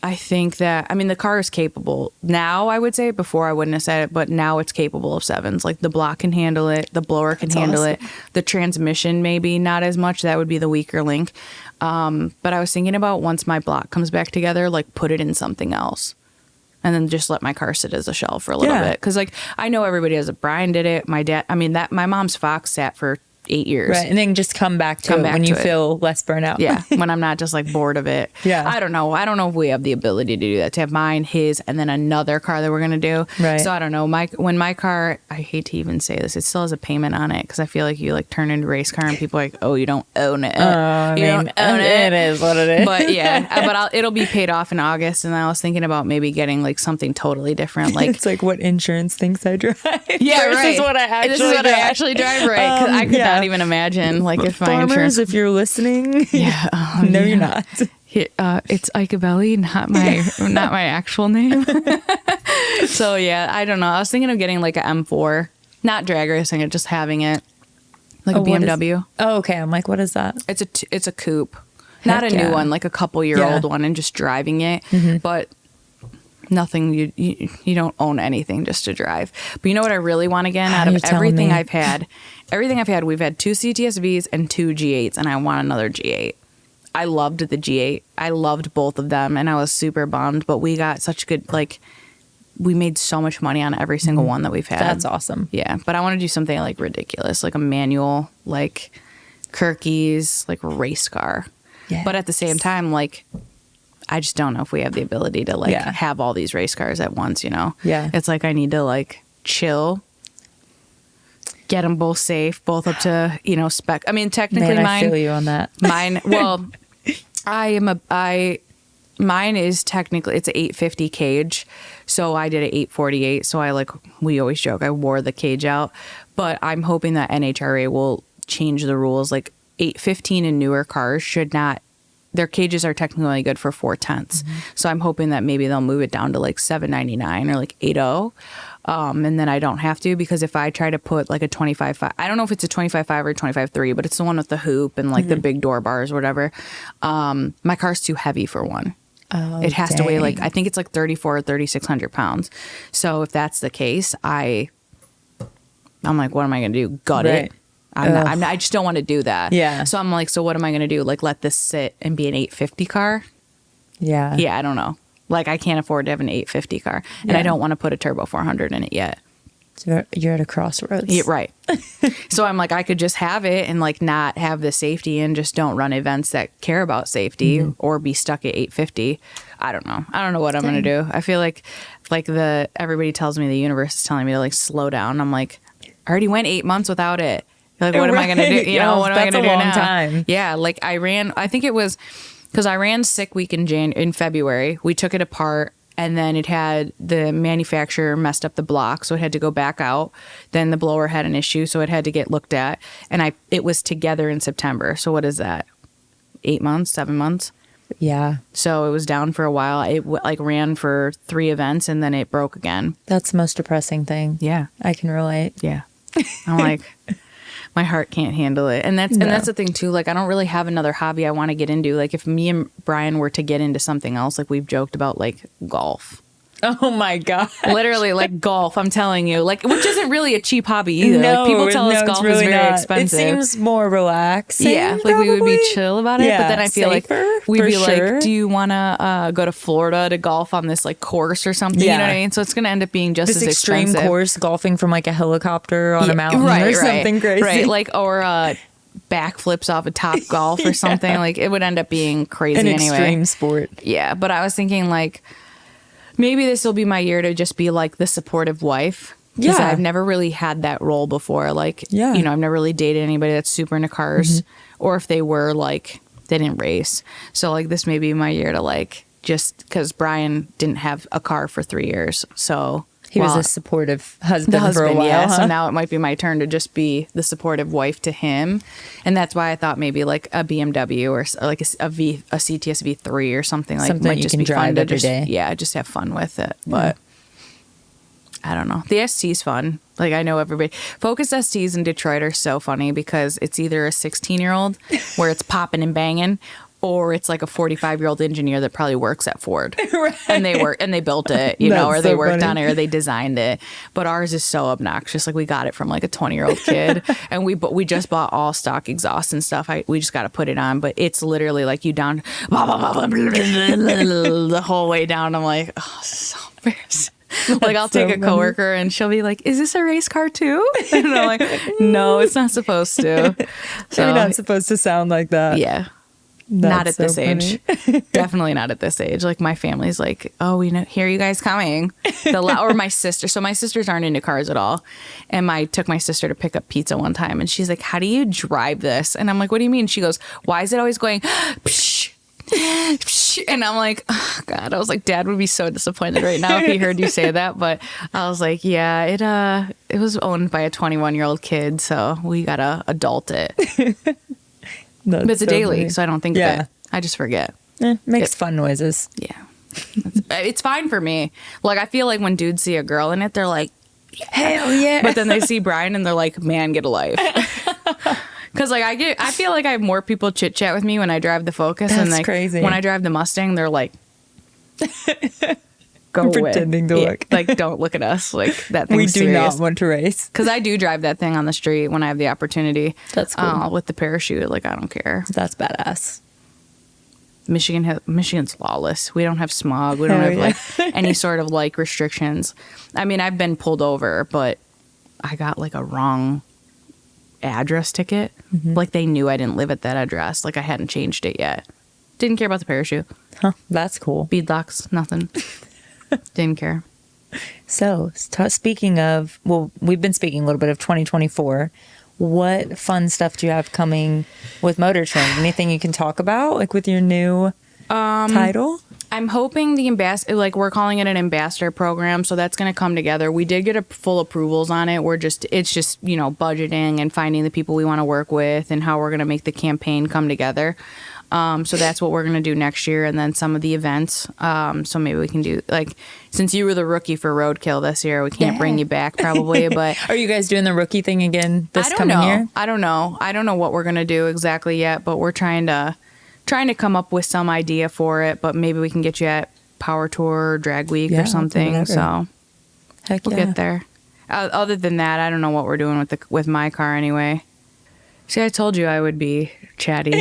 I think that, I mean, the car is capable now. I would say, before I wouldn't have said it, but now it's capable of sevens. Like, the block can handle it, the blower can handle it, the transmission maybe not as much. That would be the weaker link. But I was thinking about, once my block comes back together, like, put it in something else, and then just let my car sit as a shell for a little Yeah. bit. Because like, I know everybody does it. Brian did it. My dad. I mean, that my mom's Fox sat for 8 years. Right. And then just come back to it when you feel less burnout. Yeah. When I'm not just like bored of it. Yeah. I don't know. I don't know if we have the ability to do that, to have mine, his, and then another car that we're going to do. Right. So I don't know. When my car, I hate to even say this, it still has a payment on it because I feel like you like turn into a race car and people are like, oh, you don't own it. You don't own it. It is what it is. But yeah, it'll be paid off in August. And I was thinking about maybe getting like something totally different. Like it's like what insurance thinks I drive. Yeah, versus right. what I actually This is what I actually drive, right? Because I could not even imagine like if my Farmers, insurance. if you're listening, Yeah. no, you're not. It's Iacobelli, not my actual name. So yeah, I don't know. I was thinking of getting like a M4, not drag racing it, just having it like a BMW. Okay. I'm like, what is that? It's a coupe, not a new one, like a couple-year-old one, and just driving it, but. Nothing, you don't own anything just to drive. But you know what I really want again out of everything I've had? We've had 2 CTSVs and 2 G8s, and I want another G8. I loved the G8. I loved both of them, and I was super bummed, but we got such good, like, we made so much money on every single one that we've had. That's awesome. Yeah, but I want to do something like ridiculous, like a manual, like Kirky's, like race car. Yes. But at the same time, like, I just don't know if we have the ability to like have all these race cars at once, you know? Yeah. It's like I need to like chill, get them both safe, both up to, you know, spec. I mean, technically I feel you on that. Mine, well, mine is technically, it's an 850 cage. So I did an 848. So we always joke, I wore the cage out. But I'm hoping that NHRA will change the rules. Like 815 and newer cars should not, their cages are technically only good for 4/10. So I'm hoping that maybe they'll move it down to like 799 or like 80. And then I don't have to, because if I try to put like a 25.5, I don't know if it's a 25.5 or 25.3, but it's the one with the hoop and like the big door bars or whatever. My car's too heavy for one. Oh, it has to weigh like, I think it's like 3,400 or 3,600 pounds. So if that's the case, I'm like, what am I going to do? Gut it. I just don't want to do that. Yeah. So I'm like, so what am I going to do? Like, let this sit and be an 850 car? Yeah. Yeah, I don't know. Like, I can't afford to have an 850 car. And I don't want to put a turbo 400 in it yet. So you're at a crossroads. Yeah, right. So I'm like, I could just have it and like not have the safety and just don't run events that care about safety or be stuck at 850. I don't know. I don't know what I'm going to do. I feel like everybody tells me the universe is telling me to like slow down. I'm like, I already went 8 months without it. Like, what am I going to do? You know, what am I going to do now? That's a long time. Yeah. Like I think it was because I ran sick week in February. We took it apart. And then it had the manufacturer messed up the block, so it had to go back out. Then the blower had an issue, so it had to get looked at. And it was together in September. So what is that? 8 months, 7 months? Yeah. So it was down for a while. It like ran for 3 events, and then it broke again. That's the most depressing thing. Yeah, I can relate. Yeah, I'm like, my heart can't handle it. And that's the thing too. Like, I don't really have another hobby I want to get into. Like, if me and Brian were to get into something else, like we've joked about, like golf. Oh my God. Literally, like golf, I'm telling you. Like, which isn't really a cheap hobby either. No, like, people tell us golf is very expensive. It seems more relaxing. Yeah, like we would be chill about it. Yeah, but then I feel safer, like we'd be like, do you want to go to Florida to golf on this like course or something? Yeah. You know what I mean? So it's going to end up being just this as expensive. Extreme course, golfing from like a helicopter on a mountain or something crazy. Right, like, or backflips off a Top Golf or something. Like, it would end up being crazy anyway. An extreme sport. Yeah, but I was thinking like, maybe this will be my year to just be like the supportive wife. Because I've never really had that role before. Like, you know, I've never really dated anybody that's super into cars. Or if they were, like, they didn't race. So, like, this may be my year to, like, just because Brian didn't have a car for 3 years. So he was a supportive husband for a while. Yeah. So now it might be my turn to just be the supportive wife to him. And that's why I thought maybe like a BMW or like a CTS V3 or something. Like, something might you just can be drive fun to every day. Yeah, just have fun with it. But I don't know. The ST's fun. Like, I know everybody. Focus STs in Detroit are so funny because it's either a 16-year-old where it's popping and banging, or it's like a 45-year-old engineer that probably works at Ford. Right. And they built it, you know, or they worked on it, or they designed it. But ours is so obnoxious. Like, we got it from like a 20-year-old kid. And we just bought all stock exhaust and stuff. We just got to put it on. But it's literally like you down the whole way down. I'm like, oh, this is so embarrassing. Like I'll take a coworker and she'll be like, is this a race car too? And I'm like, no, it's not supposed to. So you're not supposed to sound like that. Yeah. Not at this age. Definitely not at this age. Like my family's like, oh, we know, hear you guys coming. Or my sister. So my sisters aren't into cars at all. And I took my sister to pick up pizza one time and she's like, how do you drive this? And I'm like, what do you mean? She goes, why is it always going psh, psh? And I'm like, oh, God. I was like, Dad would be so disappointed right now if he heard you say that. But I was like, yeah, it was owned by a 21-year-old kid. So we got to adult it. But it's a daily, funny. So I don't think of it. I just forget. Makes fun noises. Yeah. It's fine for me. Like, I feel like when dudes see a girl in it, they're like, hell yeah. But then they see Brian and they're like, man, get a life. Because, like, I feel like I have more people chit-chat with me when I drive the Focus. That's and like, crazy. When I drive the Mustang, they're like, go away. Pretending to look. Like, don't look at us. Like, that thing's We do serious. not want to race. Because I do drive that thing on the street when I have the opportunity. That's cool. With the parachute. Like, I don't care. That's badass. Michigan's lawless. We don't have smog. We don't have like any sort of like restrictions. I mean, I've been pulled over, but I got like a wrong address ticket. Mm-hmm. Like they knew I didn't live at that address. Like I hadn't changed it yet. Didn't care about the parachute. Huh, that's cool. Beadlocks, nothing. Didn't care. So, speaking of, well, we've been speaking a little bit of 2024. What fun stuff do you have coming with Motortrend? Anything you can talk about, like with your new title? I'm hoping the ambassador, like we're calling it an ambassador program, so that's going to come together. We did get full approvals on it. It's just, you know, budgeting and finding the people we want to work with and how we're going to make the campaign come together. So that's what we're going to do next year. And then some of the events. So maybe we can do, like, since you were the rookie for Roadkill this year, we can't bring you back probably, but. Are you guys doing the rookie thing again this coming year? I don't know. I don't know what we're going to do exactly yet, but we're trying to come up with some idea for it, but maybe we can get you at Power Tour or Drag Week or something. So we'll get there. Other than that, I don't know what we're doing with my car anyway. See, I told you I would be chatty.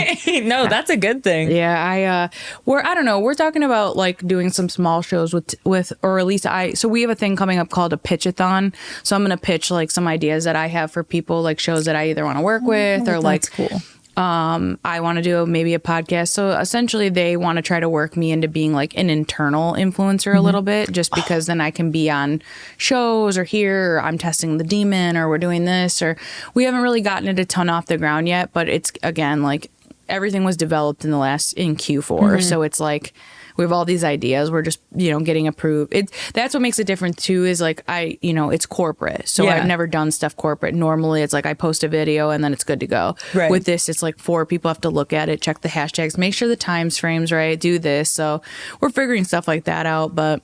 No, that's a good thing. Yeah, I don't know. We're talking about like doing some small shows with, or at least so we have a thing coming up called a pitch-a-thon. So I'm going to pitch like some ideas that I have for people, like shows that I either want to work with or like, that's cool. I want to do maybe a podcast. So essentially they want to try to work me into being like an internal influencer a little bit, just because then I can be on shows or here, or I'm testing the demon, or we're doing this, or we haven't really gotten it a ton off the ground yet, but it's again, like everything was developed in Q4. So it's like, we have all these ideas. We're just, getting approved. That's what makes it different too, is like it's corporate. So I've never done stuff corporate. Normally it's like I post a video and then it's good to go. Right. With this, it's like 4 people have to look at it, check the hashtags, make sure the times frames right, do this. So we're figuring stuff like that out. But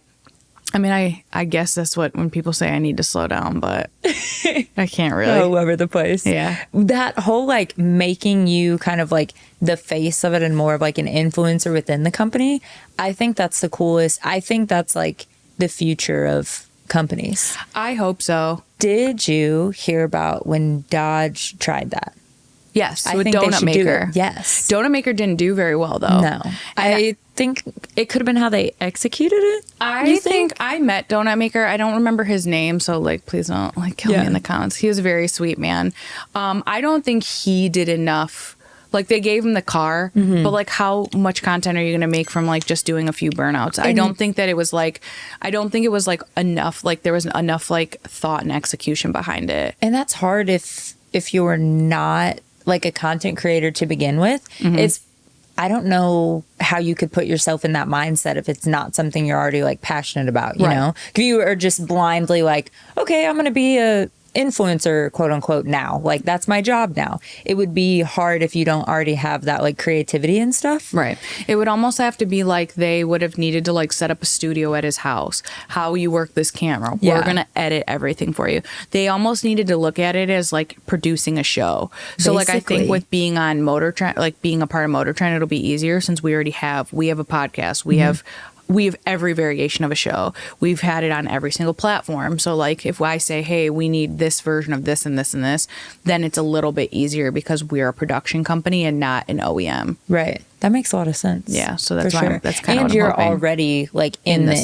I mean, I guess that's what when people say I need to slow down, but I can't really. All over the place. Yeah. That whole like making you kind of like the face of it and more of like an influencer within the company, I think that's the coolest. I think that's like the future of companies. I hope so. Did you hear about when Dodge tried that? Yes, I with think Donut Maker. Yes. Donut Maker didn't do very well, though. No. I think it could have been how they executed it. I think I met Donut Maker. I don't remember his name, so like please don't like kill me in the comments. He was a very sweet man. I don't think he did enough. Like they gave him the car, but like how much content are you going to make from like just doing a few burnouts? I don't think that it was like, enough. Like there was enough like thought and execution behind it. And that's hard if you're not like a content creator to begin with. I don't know how you could put yourself in that mindset if it's not something you're already like passionate about, you know? If you are just blindly like, okay, I'm going to be a influencer, quote unquote, now. Like that's my job now. It would be hard if you don't already have that like creativity and stuff. Right. It would almost have to be like they would have needed to like set up a studio at his house. How you work this camera. We're going to edit everything for you. They almost needed to look at it as like producing a show. So like I think with being on Motortrend, like being a part of Motortrend, it'll be easier since we have a podcast. We have we have every variation of a show. We've had it on every single platform. So like if I say, hey, we need this version of this and this and this, then it's a little bit easier because we're a production company and not an OEM. Right. That makes a lot of sense. Yeah. So that's why sure. that's kind of what you're already like in the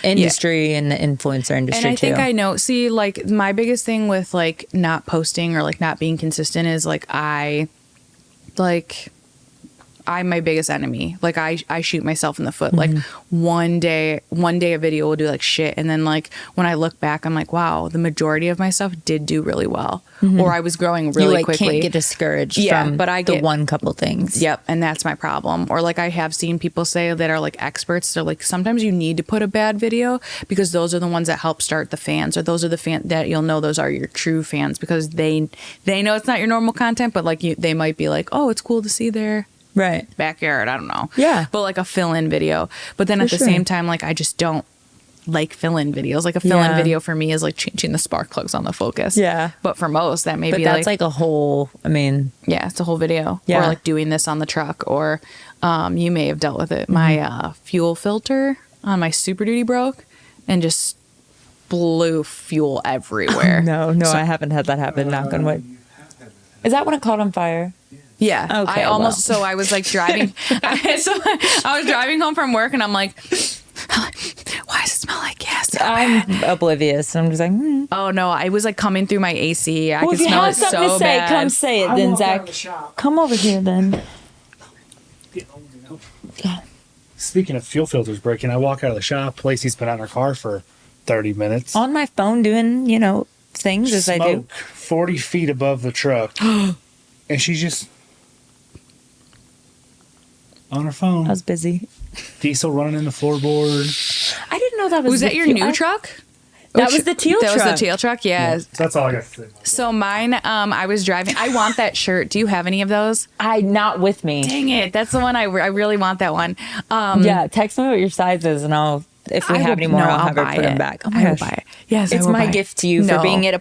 industry and the influencer industry and I too. think I know. See, like my biggest thing with like not posting or like not being consistent is like I'm my biggest enemy. Like I shoot myself in the foot. Like one day a video will do like shit. And then like when I look back, I'm like, wow, the majority of my stuff did do really well. Or I was growing really you like quickly. Can't get discouraged from but I get one couple things. Yep. And that's my problem. Or like I have seen people say that are like experts. They're like, sometimes you need to put a bad video because those are the ones that help start the fans, or those are the fans that you'll know those are your true fans because they know it's not your normal content, but like they might be like, oh, it's cool to see their backyard. I don't know. Yeah. But like a fill-in video. But then at the same time, like I just don't like fill-in videos. Like a fill-in video for me is like changing the spark plugs on the Focus. Yeah. But for most, that may but be that's like a whole, yeah, it's a whole video. Yeah. Or like doing this on the truck, or you may have dealt with it. My fuel filter on my Super Duty broke and just blew fuel everywhere. No, I haven't had that happen. Knock on wood. Is that when it caught on fire? Yeah. Okay. So I was like driving. I was driving home from work and I'm like, why does it smell like gas? I'm oblivious. I'm just like, oh no, I was like coming through my AC. I could if you smell have it something so to say, bad. come say it then, Zach. Come over here then. Speaking of fuel filters breaking, I walk out of the shop. Lacey's been out in her car for 30 minutes. On my phone doing, things as I do. 40 feet above the truck. And she's just on her phone. I was busy. Diesel running in the floorboard. I didn't know that was. Was that your new truck? That was the teal truck. That was the teal truck, yeah. That's all I got to say. So mine, I was driving. I want that shirt. Do you have any of those? Not with me. Dang it. That's the one I really want that one. Yeah, text me what your size is and if we have any more, I'll have her put them back. Oh my I will gosh. buy it. Yes, it's my gift to you for being on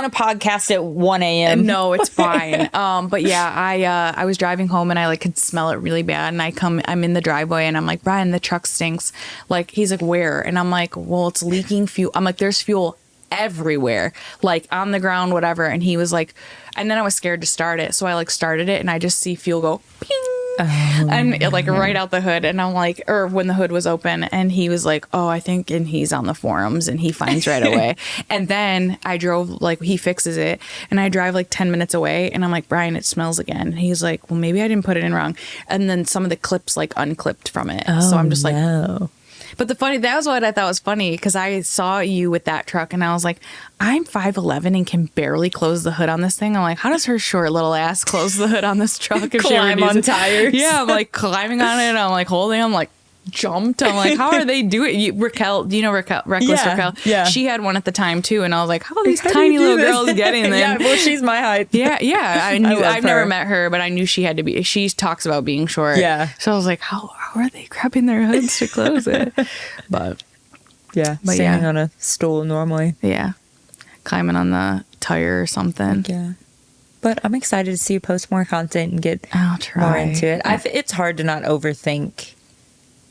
a podcast at 1 a.m. No, it's fine. But yeah, I was driving home and I like could smell it really bad. And I'm in the driveway and I'm like, Brian, the truck stinks. Like, he's like, where? And I'm like, well, it's leaking fuel. I'm like, there's fuel everywhere, like on the ground, whatever. And he was like, and then I was scared to start it. So I like started it and I just see fuel go ping. And it, like right out the hood, and I'm like, or when the hood was open, and he was like, oh, I think, and he's on the forums and he finds right away. And then I drove, like, he fixes it and I drive like 10 minutes away and I'm like, Brian, it smells again. And he's like, well, maybe I didn't put it in wrong. And then some of the clips like unclipped from it. So I'm just like, but that was what I thought was funny, because I saw you with that truck and I was like, I'm 5'11" and can barely close the hood on this thing. I'm like, how does her short little ass close the hood on this truck if she ever on tires? Yeah, I'm like climbing on it. I'm like holding. I'm like jumped. I'm like, how are they doing it? Raquel, do you know Raquel? Reckless Raquel? Yeah. She had one at the time too, and I was like, how are these tiny little girls getting them? Yeah, well, she's my height. Yeah. I've never met her, but I knew she had to be. She talks about being short. Yeah. So I was like, how are they grabbing their hoods to close it? But standing on a stool normally. Yeah, climbing on the tire or something. Yeah. But I'm excited to see you post more content and get more into it. It's hard to not overthink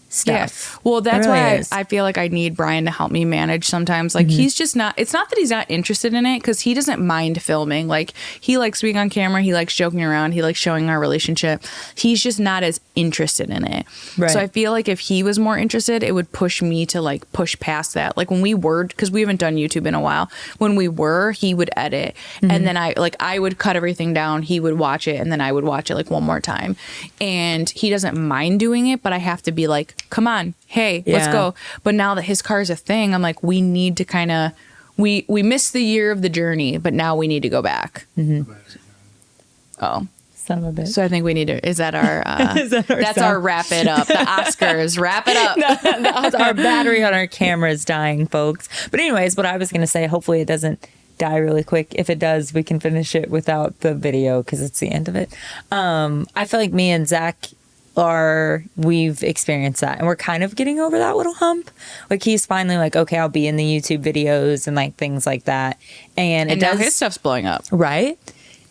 stuff. Yeah. Well, that's really why is. I feel like I need Brian to help me manage sometimes. Like, he's just not, it's not that he's not interested in it, because he doesn't mind filming. Like, he likes being on camera. He likes joking around. He likes showing our relationship. He's just not as interested in it. Right. So I feel like if he was more interested, it would push me to like push past that. Like when we were, because we haven't done YouTube in a while, when we were, he would edit. And then I would cut everything down. He would watch it. And then I would watch it like one more time. And he doesn't mind doing it, but I have to be like, come on, hey, let's go. But now that his car is a thing, I'm like, we need to kind of, we missed the year of the journey, but now we need to go back. Oh, son of a bitch. so I think we need to, is that our that's our wrap it up, the Oscars, wrap it up. Our battery on our camera is dying, folks. But anyways, what I was going to say, hopefully it doesn't die really quick. If it does, we can finish it without the video because it's the end of it. I feel like me and Zach we've experienced that, and we're kind of getting over that little hump. Like, he's finally like, okay, I'll be in the YouTube videos and like things like that, and And now his stuff's blowing up. right.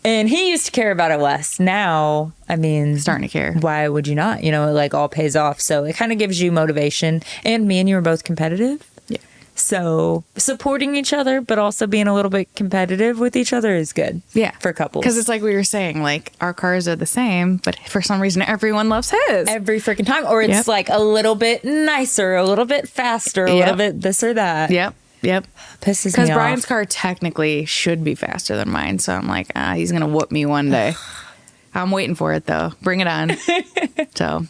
And he used to care about it less. Now, I mean, Starting to care. why would you not? You know, it like all pays off. So it kind of gives you motivation. And me and you are both competitive. Yeah. So supporting each other, but also being a little bit competitive with each other is good. Yeah. For couples. Because it's like we were saying, like our cars are the same, but for some reason everyone loves his. every freaking time. Or it's Yep. like a little bit nicer, a little bit faster, a Yep. little bit this or that. Yep. Yep. Pisses me Because off. Brian's car technically should be faster than mine. So I'm like, he's going to whoop me one day. I'm waiting for it though. Bring it on. So,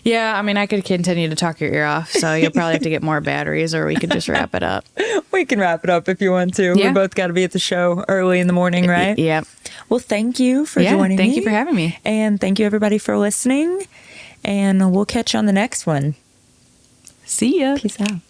yeah, I mean, I could continue to talk your ear off. So you'll probably have to get more batteries or we could just wrap it up. We can wrap it up if you want to. Yeah. We both got to be at the show early in the morning, right? Yep. Well, thank you for Yeah, joining me. thank you for having me. And thank you, everybody, for listening. And we'll catch you on the next one. See ya. Peace out.